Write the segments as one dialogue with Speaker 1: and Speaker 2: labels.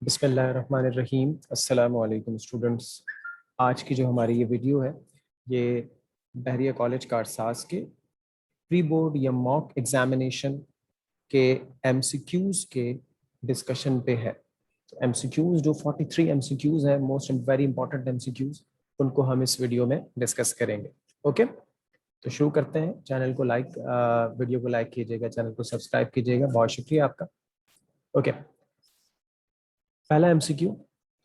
Speaker 1: बिस्मिल्लाहिर्रहमानिर्रहीम। अस्सलामु अलैकुम स्टूडेंट्स। आज की जो हमारी ये वीडियो है ये बहरिया कॉलेज कारसास के प्री बोर्ड या मॉक एग्जामिनेशन के एमसीक्यूज़ के डिस्कशन पे है। तो एमसीक्यूज़ जो 43 एमसीक्यूज़ हैं, most and very important MCQs, उनको हम इस वीडियो में डिस्कस करेंगे। ओके, तो शुरू करते हैं। चैनल को लाइक वीडियो को लाइक कीजिएगा, चैनल को सब्सक्राइब कीजिएगा, बहुत शुक्रिया आपका। ओके, पहला MCQ,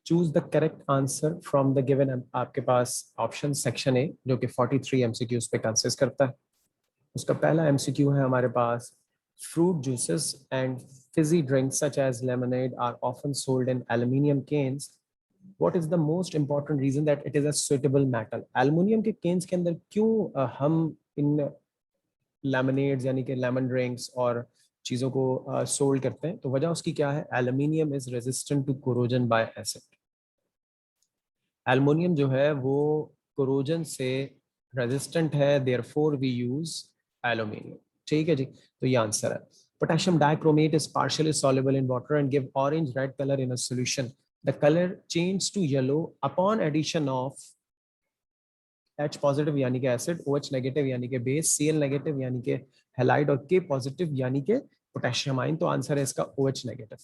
Speaker 1: choose the correct answer from the given. आपके पास ऑप्शन सेक्शन ए जो कि 43 एमसीक्यूज पे कंसिस्ट करता है। उसका पहला एमसीक्यू है हमारे पास, fruit juices and fizzy drinks such as lemonade are often sold in aluminium cans. What is the most important reason that it is a suitable metal? Aluminium के केन्स के अंदर क्यों हम इन लेमनेड्स यानी कि लेमन ड्रिंक्स और चीज़ों को सोल्ड करते हैं? तो वजह उसकी क्या है? Aluminium is resistant to corrosion by acid. Aluminium जो है वो कोरोजन से रेजिस्टेंट है, देयरफॉर वी यूज एल्युमिनियम। ठीक है जी, तो ये आंसर है। Potassium dichromate is partially soluble in water and give orange red color in a solution. The color changes to yellow upon addition of H positive यानी कि acid, OH negative यानी कि base, Cl negative यानी कि halide और K positive यानी कि potassium ion. तो आंसर है इसका OH नेगेटिव।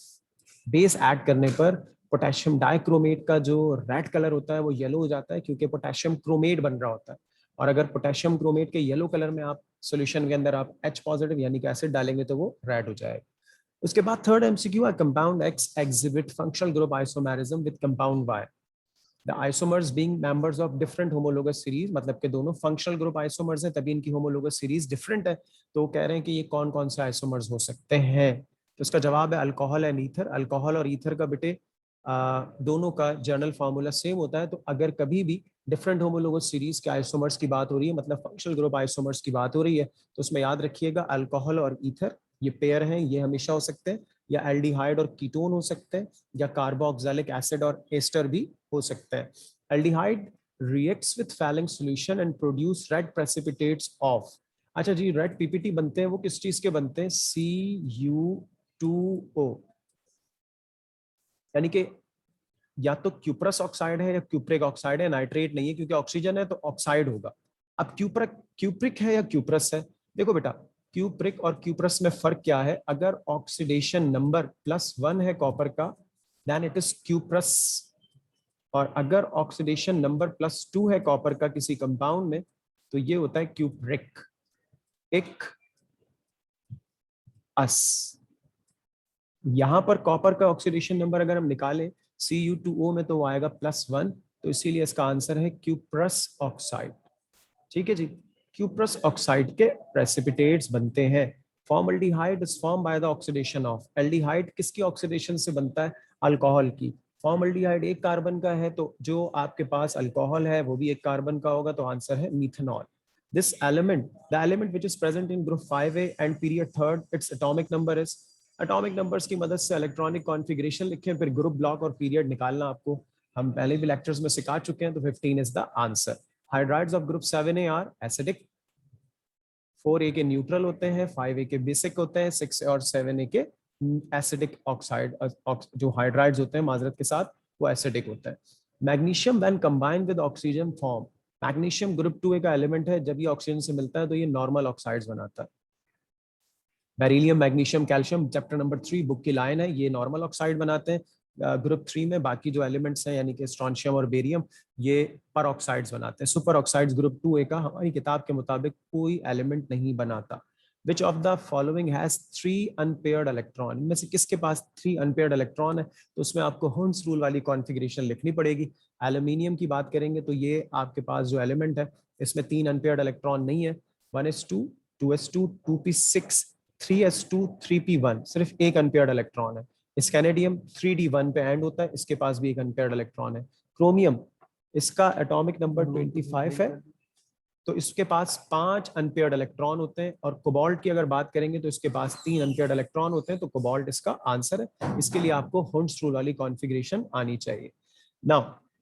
Speaker 1: बेस ऐड करने पर पोटेशियम डाइक्रोमेट का जो रेड कलर होता है वो येलो हो जाता है, क्योंकि पोटेशियम क्रोमेट बन रहा होता है। और अगर पोटेशियम क्रोमेट के येलो कलर में आप सॉल्यूशन के अंदर आप H पॉजिटिव यानी कि एसिड डालेंगे तो वो रेड हो जाएगा। उसके बाद थर्ड एमसीक्यू है, compound X exhibit functional group isomerism with compound Y. The isomers being members of different homologous series, मतलब कि दोनों फंक्शनल ग्रुप आइसोमर्स हैं तभी इनकी होमोलोगस सीरीज डिफरेंट है। तो कह रहे हैं कि ये कौन कौन से आइसोमर्स हो सकते हैं? तो इसका जवाब है अल्कोहल एंड ईथर। अल्कोहल और ईथर का बेटे दोनों का जर्नल फार्मूला सेम होता है। तो अगर कभी भी डिफरेंट होमोलोगस सीरीज के आइसोमर्स की बात हो रही है, मतलब फंक्शनल ग्रुप आइसोमर्स की बात हो रही है, तो उसमें याद रखिएगा अल्कोहल और ईथर ये पेयर हैं, ये हमेशा हो सकते हैं, या एल्डिहाइड और कीटोन हो सकते हैं, या कार्बोक्सिलिक एसिड और एस्टर भी हो सकते हैं। Aldehyde reacts with Fallon solution and produce red precipitates of। अच्छा जी, रेड पीपीटी बनते हैं वो किस चीज के बनते हैं? CU2O, यानी कि या तो क्यूप्रस ऑक्साइड है या क्यूप्रिक ऑक्साइड है, नाइट्रेट नहीं है, क्योंकि ऑक्सीजन है तो ऑक्साइड होगा। अब क्यूप्रिक है या क्यूप्रस है? देखो बेटा, क्यूप्रिक और क्यूप्रस में फर्क क्या है? अगर ऑक्सीडेशन नंबर +1 है कॉपर का, देन इट इज क्यूप्रस। और अगर ऑक्सीडेशन नंबर +2 है कॉपर का किसी कंपाउंड में, तो ये होता है क्यूप्रिक। एक अस, यहां पर कॉपर का ऑक्सीडेशन नंबर अगर हम निकालें Cu2O में तो वो आएगा +1, तो इसीलिए इसका आंसर है क्यूप्रस ऑक्साइड। ठीक है जी, क्यूप्रस ऑक्साइड के प्रेसिपिटेट्स बनते हैं। Formaldehyde is form by the oxidation of. Aldehyde किसकी ऑक्सीडेशन से बनता है? अल्कोहल की। फॉर्मल्डिहाइड एक कार्बन का है, तो जो आपके पास अल्कोहल है वो भी एक कार्बन का होगा, तो आंसर है methanol. This element, the element which is present in group 5A and period third, its atomic number is. Atomic numbers की मदद से इलेक्ट्रॉनिक कॉन्फ़िगरेशन लिखें, फिर ग्रुप ब्लॉक और पीरियड निकालना आपको हम पहले भी लेक्चर्स में सिखा चुके हैं। तो 15 is the answer. Hydrides of group 7A are acidic, 4A के न्यूट्रल होते हैं, 5A के बेसिक होते हैं, 6 और 7A के एसिडिक ऑक्साइड। जो हाइड्राइड्स होते हैं माजरत के साथ वो एसिडिक होता है। Magnesium when combined with oxygen form. Magnesium group 2A का एलिमेंट है, जब ये ऑक्सीजन से मिलता है तो ये नॉर्मल ऑक्साइड्स बनाता है। Beryllium, magnesium, calcium chapter number 3 book की लाइन है, ये नॉर्मल ऑक्साइड बनाते हैं ग्रुप 3 में। बाकी जो एलिमेंट्स हैं यानी कि स्ट्रॉन्शियम और बेरियम, ये पर ऑक्साइड्स बनाते हैं। सुपर ऑक्साइड्स ग्रुप 2A का हमारी किताब के मुताबिक कोई एलिमेंट नहीं बनाता। विच of the following has 3 unpaired electron? इनमें से किसके पास 3 अनपेयर्ड इलेक्ट्रॉन है? तो उसमें आपको हुंस रूल वाली कॉन्फ़िगरेशन लिखनी पड़ेगी। एल्यूमिनियम की बात करेंगे तो ये आपके पास जो एलिमेंट है इसमें 3 अनपेयर्ड इलेक्ट्रॉन नहीं है। 1s2, 2s2, 2p6, 3s2, 3p1, सिर्फ एक अनपेयर्ड इलेक्ट्रॉन है। स्कैनेडियम 3d1 पे एंड होता है, इसके पास भी एक अनपेयर्ड इलेक्ट्रॉन है। क्रोमियम, इसका एटॉमिक नंबर 25 है, तो इसके पास 5 अनपेयर्ड इलेक्ट्रॉन होते हैं। और कोबाल्ट की अगर बात करेंगे तो इसके पास 3 अनपेयर्ड इलेक्ट्रॉन होते हैं, तो कोबाल्ट इसका आंसर है। इसके लिए आपको हुंस रूल वाली कॉन्फ़िगरेशन आनी चाहिए। Now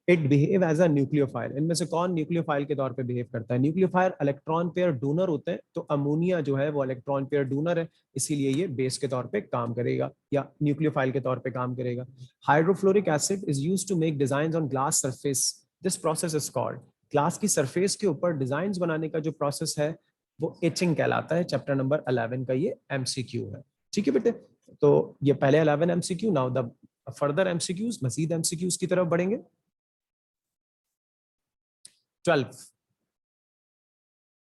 Speaker 1: it behave as a nucleophile. इनमें से कौन न्यूक्लियोफाइल के तौर पे बिहेव करता है? न्यूक्लियोफाइल इलेक्ट्रॉन पेयर डोनर होते हैं, तो अमोनिया जो है वो इलेक्ट्रॉन पेयर डोनर है, इसीलिए ये बेस के तौर पे काम करेगा या न्यूक्लियोफाइल के तौर पे काम करेगा। Hydrofluoric acid is used to make design on glass surface, this process is called. Glass की सरफेस के ऊपर डिजाइन बनाने का जो प्रोसेस है वो एचिंग कहलाता है। चैप्टर नंबर 11 का ये एमसीक्यू है। ठीक है बेटे, तो ये पहले 11 MCQ, now the further MCQs, मजीद एमसीक्यूज की तरफ बढ़ेंगे। 12.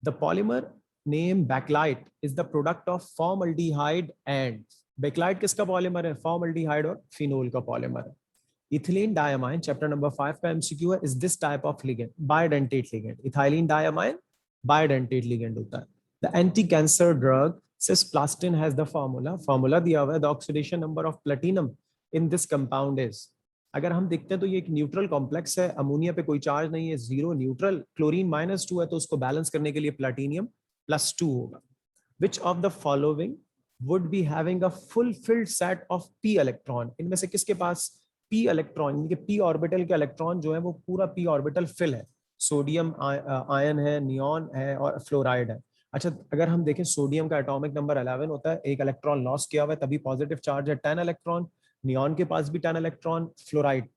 Speaker 1: The polymer name bakelite is the product of formaldehyde and bakelite किसका पॉलीमर है? फॉर्मल्डिहाइड और फिनोल का पॉलीमर है। इथिलीन डायमाइन चैप्टर नंबर 5 का एमसीक्यू है। Is this type of ligand? Bidentate ligand. Ethylene diamine bidentate ligand होता है। The anti cancer drug cisplatin has the formula दिया हुआ है। The oxidation number of platinum in this compound is, अगर हम देखते हैं तो ये एक न्यूट्रल कॉम्प्लेक्स है, अमोनिया पे कोई चार्ज नहीं है, जीरो न्यूट्रल, क्लोरीन -2 है, तो उसको बैलेंस करने के लिए प्लैटिनियम +2 होगा। विच of the following would be having a fulfilled set of p electron? इनमें से किसके पास p इलेक्ट्रॉन, यानी कि p ऑर्बिटल के इलेक्ट्रॉन जो है वो पूरा p ऑर्बिटल फिल है? सोडियम आयन है, नियॉन है और फ्लोराइड है। अच्छा, अगर हम देखें सोडियम का एटॉमिक नंबर 11 होता है, एक इलेक्ट्रॉन लॉस किया हुआ है तभी पॉजिटिव चार्ज है, 10 इलेक्ट्रॉन। नियॉन के पास भी 10 इलेक्ट्रॉन। फ्लोराइड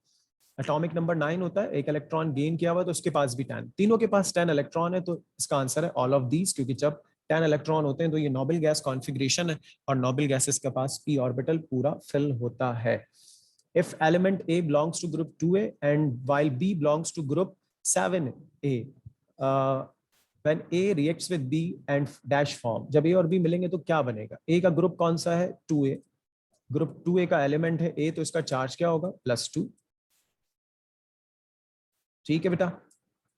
Speaker 1: एटॉमिक नंबर 9 होता है, एक इलेक्ट्रॉन गेन किया हुआ है तो उसके पास भी 10। तीनों के पास 10 इलेक्ट्रॉन है, तो इसका आंसर है ऑल ऑफ दीज, क्योंकि जब 10 इलेक्ट्रॉन होते हैं तो ये नोबल गैस कॉन्फ़िगरेशन है और नोबल गैसेस के पास p ऑर्बिटल पूरा फिल होता है। If element A belongs to group 2A and while B belongs to group 7A, when A reacts with B and dash form, जब A और B मिलेंगे तो क्या बनेगा? A का ग्रुप कौन सा है? 2A। ग्रुप 2A का एलिमेंट है A, तो इसका चार्ज क्या होगा? +2। ठीक है बेटा।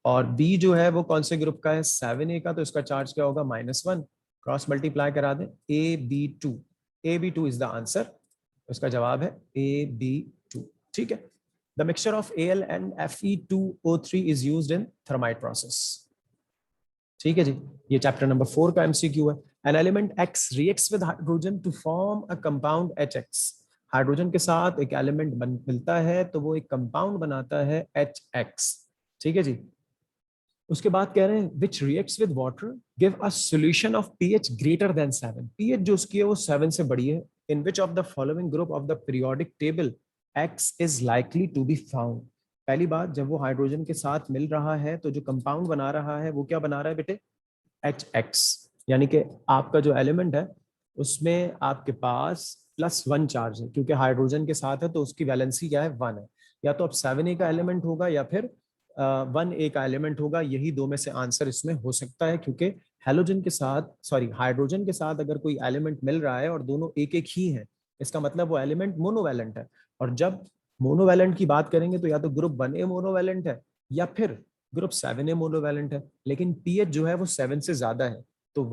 Speaker 1: और B जो है वो कौन से ग्रुप का है? 7A का, तो इसका चार्ज क्या होगा? -1। क्रॉस मल्टीप्लाई करा दें, AB2। AB2 is the answer, उसका जवाब है AB2। ठीक है। The mixture of Al and Fe2O3 is used in thermite process. ठीक है जी, ये चैप्टर नंबर 4 का एमसीक्यू है। An element X reacts with hydrogen to form a compound HX। Hydrogen के साथ एक एलिमेंट मिलता है तो वो एक कंपाउंड बनाता है HX। ठीक है जी। उसके बाद कह रहे हैं विच reacts with water give a solution of pH greater than 7। pH जो उसकी है वो 7 से बड़ी है। In which of the following group of the periodic table X is likely to be found? पहली बात, जब वो हाइड्रोजन के साथ मिल रहा है तो जो कंपाउंड बना रहा है वो क्या बना रहा है बेटे? HX। यानी कि आपका जो एलिमेंट है उसमें आपके पास +1 चार्ज है, क्योंकि हाइड्रोजन के साथ है तो उसकी वैलेंसी क्या है? 1 है। या तो अब 7A का एलिमेंट होगा या फिर 1A का एलिमेंट होगा, यही दो में से आंसर इसमें हो सकता है, क्योंकि हेलोजन के साथ, सॉरी, हाइड्रोजन के साथ अगर कोई एलिमेंट मिल रहा है और दोनों एक एक ही है, इसका मतलब वो एलिमेंट मोनोवैलेंट है। और जब मोनोवैलेंट की बात करेंगे तो या तो ग्रुप 1A मोनोवैलेंट है या फिर ग्रुप 7A मोनोवैलेंट है, लेकिन पीएच जो है वो 7 से ज्यादा है। तो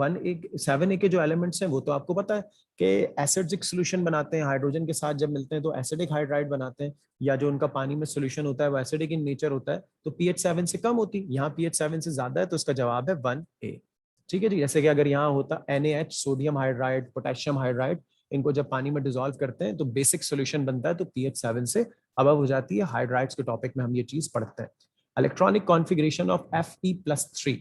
Speaker 1: 7A के जो एलिमेंट्स हैं वो तो आपको पता है कि एसिडिक सोल्यूशन बनाते हैं, हाइड्रोजन के साथ जब मिलते हैं तो एसिडिक हाइड्राइड बनाते हैं, या जो उनका पानी में सोल्यूशन होता है वो एसिडिक इन नेचर होता है, तो पीएच 7 से कम होती है। यहाँ पीएच 7 से ज्यादा है तो इसका जवाब है 1A। ठीक है जी। जैसे कि अगर यहाँ होता NaH, sodium hydride, potassium hydride, इनको जब पानी में डिजोल्व करते हैं तो बेसिक सोल्यूशन बनता है, तो पीएच 7 से अबव हो जाती है। हाइड्राइड्स के टॉपिक में हम ये चीज पढ़ते हैं। Electronic configuration of Fe+3।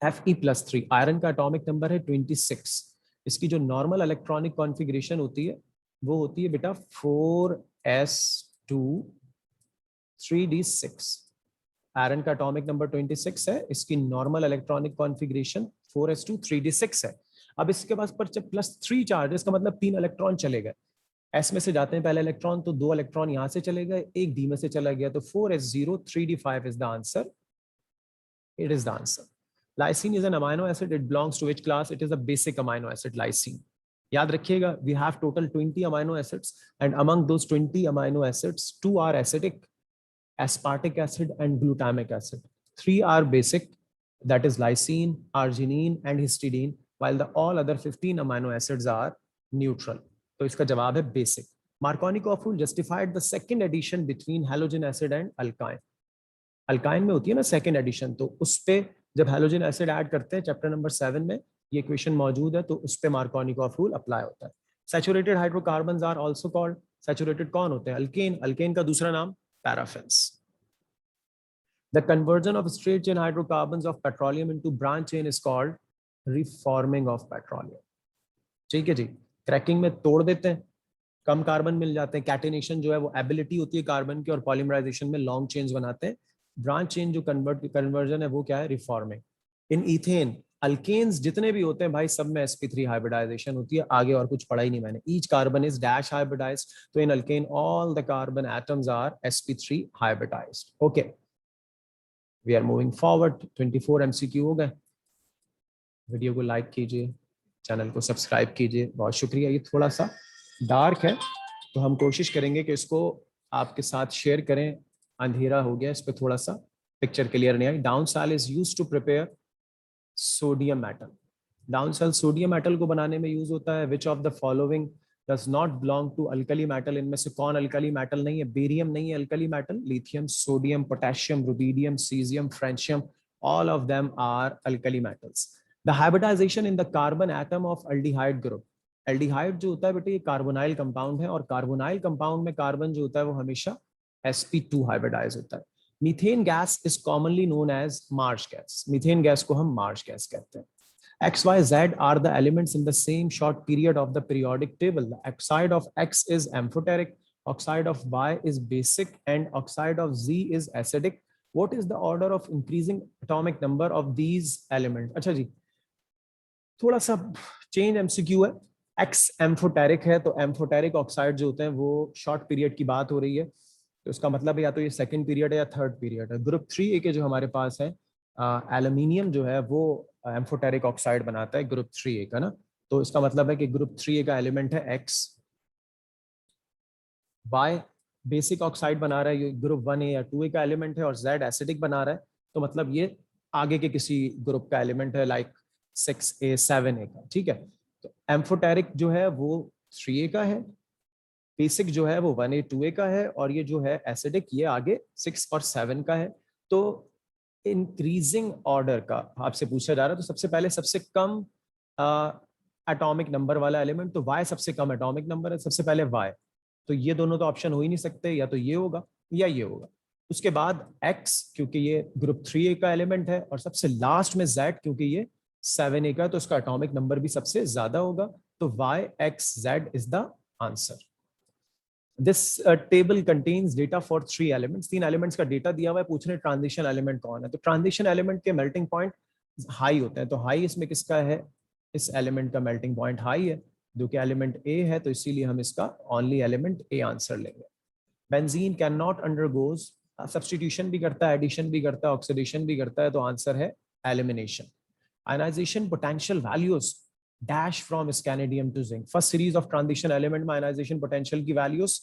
Speaker 1: Fe+3 iron का एटॉमिक नंबर है 26। इसकी जो नॉर्मल इलेक्ट्रॉनिक कॉन्फ़िगरेशन होती है वो होती है बेटा 4s2 3d6। आयरन का एटॉमिक नंबर 26 है, इसकी normal electronic configuration 4s2 3d6 है। अब इसके पास पर जब +3 चार्ज है, इसका मतलब 3 इलेक्ट्रॉन चले गए। एस में से जाते हैं पहले इलेक्ट्रॉन, तो 2 इलेक्ट्रॉन यहां से चले गए, एक डी में से चला गया, तो 4s0 3d5 is the answer. It is the answer. Lysine is an amino acid. It belongs to which class? It is a basic amino acid, lysine. याद रखिएगा, we have total 20 amino acids, and among those 20 amino acids, 2 are acidic, aspartic acid and glutamic acid. 3 are basic, that is lysine, arginine and histidine, while the all other 15 amino acids are neutral. तो इसका जवाब है basic. Marconi-Koful justified the second addition between halogen acid and alkyne. Alkyne में होती है ना second edition, तो उस पे जब हेलोजन एसिड ऐड करते हैं चैप्टर नंबर 7 में, ये क्वेश्चन मौजूद है, तो उस पे मार्कोनिकॉफ रूल अप्लाई होता है। Saturated hydrocarbons are also called, saturated कौन होते हैं? अल्केन। अल्केन का दूसरा नाम paraffins. The conversion of straight chain hydrocarbons of petroleum into branch chain is called reforming of petroleum. ठीक है जी, क्रैकिंग में तोड़ देते हैं, कम कार्बन मिल जाते हैं, कैटिनेशन जो है वो एबिलिटी होती है कार्बन की, और पॉलीमराइजेशन में लॉन्ग चेन्स बनाते हैं। ब्रांच चेन जो कन्वर्जन है वो क्या है, रिफॉर्मिंग। इन इथेन अल्केन्स जितने भी होते हैं भाई, सब में sp3 हाइब्रिडाइजेशन होती है, आगे और कुछ पढ़ा ही नहीं मैंने। Each carbon is dash hybridized, तो in alkane all the carbon atoms are sp3 hybridized. Okay, we are moving forward. 24 MCQ हो गए। वीडियो को लाइक कीजिए, चैनल को सब्सक्राइब कीजिए, बहुत शुक्रिया। ये थोड़ा सा डार्क है तो हम कोशिश करेंगे कि इसको आपके साथ शेयर करें। अंधेरा हो गया, इस पर थोड़ा सा पिक्चर क्लियर नहीं आई। Down cell is used to prepare sodium metal. Down cell sodium metal को बनाने में यूज होता है। Which of the following does not belong to alkali metal? इनमें से कौन अल्कली मेटल नहीं है? बेरियम नहीं है alkali metal, lithium, sodium, potassium, rubidium, caesium, francium, all of them are alkali metals. The hybridization in the carbon atom of aldehyde group. Aldehyde जो होता है बेटे, ये कार्बोनाइल कंपाउंड है, और कार्बोनाइल कंपाउंड में कार्बन जो होता है वो हमेशा sp2 हाइब्रिडाइज होता है। Methane gas is commonly known as marsh gas. Methane gas को हम मार्श गैस कहते हैं। X, Y, Z are the elements in the same short period of the periodic table. The oxide of X is amphoteric, oxide of Y is basic, and oxide of Z is acidic. What is the order of increasing atomic number of these elements? अच्छा जी, थोड़ा सा change MCQ है। X amphoteric है, तो amphoteric oxide जो होते हैं वो शॉर्ट पीरियड की बात हो रही है, तो इसका मतलब है या तो ये सेकंड पीरियड है या थर्ड पीरियड है। ग्रुप 3A के जो हमारे पास है, एल्यूमिनियम जो है वो एम्फोटेरिक ऑक्साइड बनाता है ग्रुप 3A का ना, तो इसका मतलब है कि ग्रुप 3A का एलिमेंट है X। Y बेसिक ऑक्साइड बना रहा है, ये ग्रुप 1A या 2A का एलिमेंट है, और Z एसिडिक बना रहा है, तो मतलब ये आगे के किसी ग्रुप का एलिमेंट है, लाइक 6A 7A का। ठीक है, तो एम्फोटेरिक जो है वो 3A का है, बेसिक जो है वो 1A 2A का है, और ये जो है एसिडिक ये आगे 6 और 7 का है। तो इंक्रीजिंग ऑर्डर का आपसे पूछा जा रहा है, तो सबसे पहले सबसे कम एटॉमिक नंबर वाला एलिमेंट, तो Y सबसे कम एटॉमिक नंबर है, सबसे पहले Y। तो ये दोनों तो ऑप्शन हो ही नहीं सकते, या तो ये होगा या ये होगा। उसके बाद X क्योंकि ये ग्रुप 3A का एलिमेंट है, और सबसे लास्ट में Z क्योंकि ये 7A का, तो उसका एटॉमिक नंबर भी सबसे ज्यादा होगा। तो YXZ is the answer. This table contains data for 3 elements. 3 elements का डेटा दिया हुआ है, पूछ रहे ट्रांजिशन एलिमेंट कौन है। तो ट्रांजिशन एलिमेंट के मेल्टिंग पॉइंट हाई होते हैं, तो हाई इसमें किसका है? इस एलिमेंट का मेल्टिंग पॉइंट हाई है, जो कि एलिमेंट ए है, तो इसीलिए हम इसका ओनली एलिमेंट ए आंसर लेंगे। Benzene can not undergoes, substitution भी करता है, एडिशन भी करता है, ऑक्सीडेशन भी करता है, तो आंसर है elimination. Ionization potential values dash from scandium to zinc. First series of transition element में आयनाइजेशन पोटेंशियल की वैल्यूज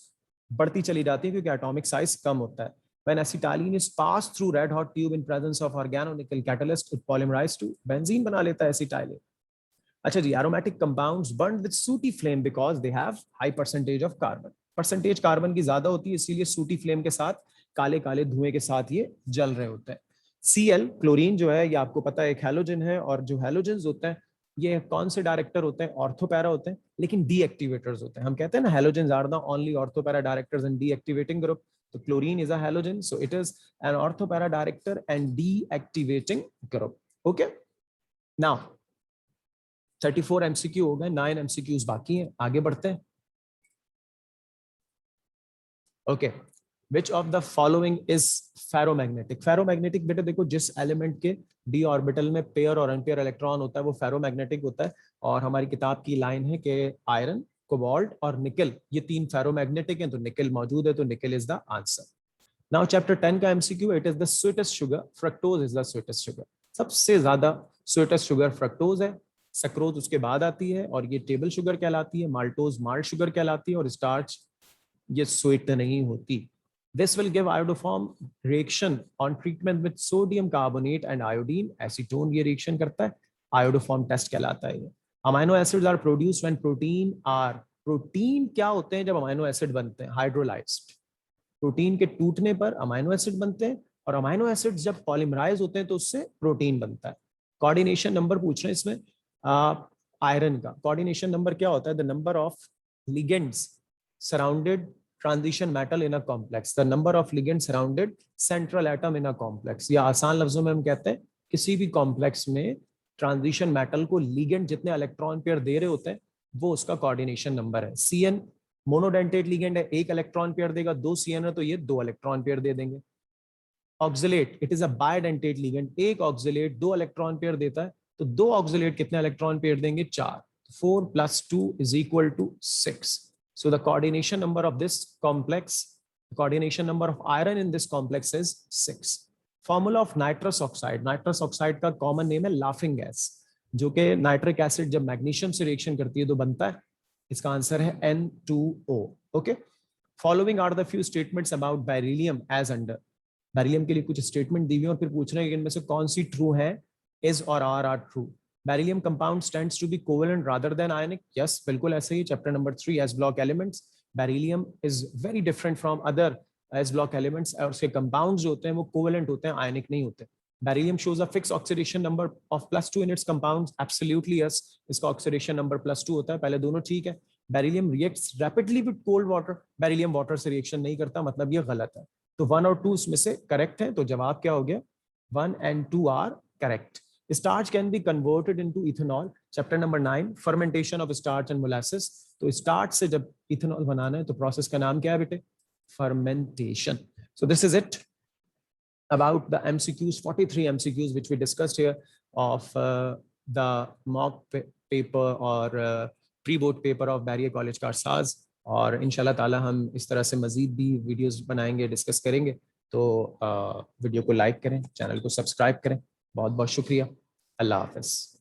Speaker 1: बढ़ती चली जाती है क्योंकि एटॉमिक साइज कम होता है। When acetylene is passed through red hot tube in presence of organonickel catalyst, it polymerizes to benzene बना लेता है acetylene। अच्छा जी, aromatic compounds burned with sooty flame because they have high percentage of carbon। Percentage carbon की ज्यादा होती है, इसीलिए सूटी फ्लेम के साथ, काले काले धुएं के साथ ये जल रहे होते हैं। Cl क्लोरीन जो है, ये आपको पता है एक हैलोजन है, और जो हैलोजन्स होते हैं ये कौन से डायरेक्टर होते हैं? ऑर्थोपैरा होते हैं, लेकिन डीएक्टिवेटर्स होते हैं। हम कहते हैं ना halogens are the only ortho para directors in deactivating group. तो chlorine is a halogen, so it is an ortho para director and deactivating group. Okay, now 34 MCQ हो गए, 9 MCQs बाकी हैं, आगे बढ़ते हैं। Okay, which of the following is ferromagnetic? Ferromagnetic बेटे देखो, जिस एलिमेंट के डी ऑर्बिटल में पेयर और अनपेयर इलेक्ट्रॉन होता है वो फेरोमैग्नेटिक होता है। और हमारी किताब की लाइन है कि आयरन, कोबाल्ट और निकल, ये 3 फेरोमैग्नेटिक हैं, तो निकल मौजूद है, तो निकल is the answer. Now chapter 10 का MCQ, it is the sweetest sugar, fructose is the sweetest sugar. सबसे ज्यादा स्वीटेस्ट शुगर फ्रक्टोज है, सक्रोज उसके बाद आती है, और ये टेबल शुगर कहलाती है, माल्टोज माल्ट शुगर कहलाती है, और स्टार्च ये स्वीट नहीं होती। This will give iodoform reaction on treatment with sodium carbonate and iodine. Acetone ये reaction करता है, iodoform test कहलाता है ये। Amino acids are produced when protein क्या होते हैं जब अमाइनो एसिड बनते हैं? हाइड्रोलाइज्ड। प्रोटीन के टूटने पर अमाइनो एसिड बनते हैं, और अमाइनो एसिड्स जब पॉलीमराइज होते हैं तो उससे प्रोटीन बनता है। कोऑर्डिनेशन नंबर पूछ रहे हैं इसमें आयरन का। कोऑर्डिनेशन नंबर क्या होता है? The number of ligands surrounded transition metal in a complex, the number of ligands surrounded central atom in a complex। या आसान लफ्जों में हम कहते हैं किसी भी कॉम्प्लेक्स में ट्रांजिशन मेटल को लिगेंड जितने इलेक्ट्रॉन पेयर दे रहे होते हैं वो उसका कोऑर्डिनेशन नंबर है। CN मोनोडेंटेट लिगेंड है, एक इलेक्ट्रॉन पेयर देगा, 2 CN है तो ये 2 इलेक्ट्रॉन पेयर दे देंगे। Oxalate, it is a bidentate ligand, एक ऑक्सिलेट 2 इलेक्ट्रॉन पेयर देता है तो 2 ऑक्सिलेट कितने इलेक्ट्रॉन पेयर देंगे? 4। 4 + 2 = 6। So the coordination number of this complex, the coordination number of iron in this complex is 6। Formula of nitrous oxide, nitrous oxide का common name है laughing gas, जो कि nitric acid जब magnesium से reaction करती है तो बनता है। इसका आंसर है N2O। Okay, following are the few statements about beryllium as under. Beryllium के लिए कुछ स्टेटमेंट दी हुई है और फिर पूछ रहे हैं कि इनमें से कौन सी ट्रू है, इज और are true. Beryllium compound tends to be covalent rather than ionic. Yes, बिल्कुल ऐसे ही। Chapter number 3 S block elements. Beryllium is very different from other S block elements और उसके compounds जो होते हैं वो covalent होते हैं, ionic नहीं होते। Beryllium shows a fixed oxidation number of +2 in its compounds. Absolutely yes, इसका oxidation number +2 होता है। पहले दोनों ठीक है। Beryllium reacts rapidly with cold water. Beryllium water से reaction नहीं करता, मतलब ये गलत है। तो 1 और 2 इसमें से करेक्ट है, तो जवाब क्या हो गया? 1 and 2 are correct। Starch can be converted into ethanol. Chapter number 9 fermentation of starch and molasses. तो starch से जब ethanol बनाना है तो प्रोसेस का नाम क्या है बेटे? Fermentation. So this is it about the MCQs, 43 MCQs which we discussed here of the mock paper or pre-board paper of Barrier College Karsaz। और इंशाल्लाह ताला हम इस तरह से मजीद भी वीडियोस बनाएंगे, डिस्कस करेंगे। तो वीडियो को लाइक करें, चैनल को सब्सक्राइब करें। बहुत बहुत शुक्रिया। अल्लाह हाफ़िज़।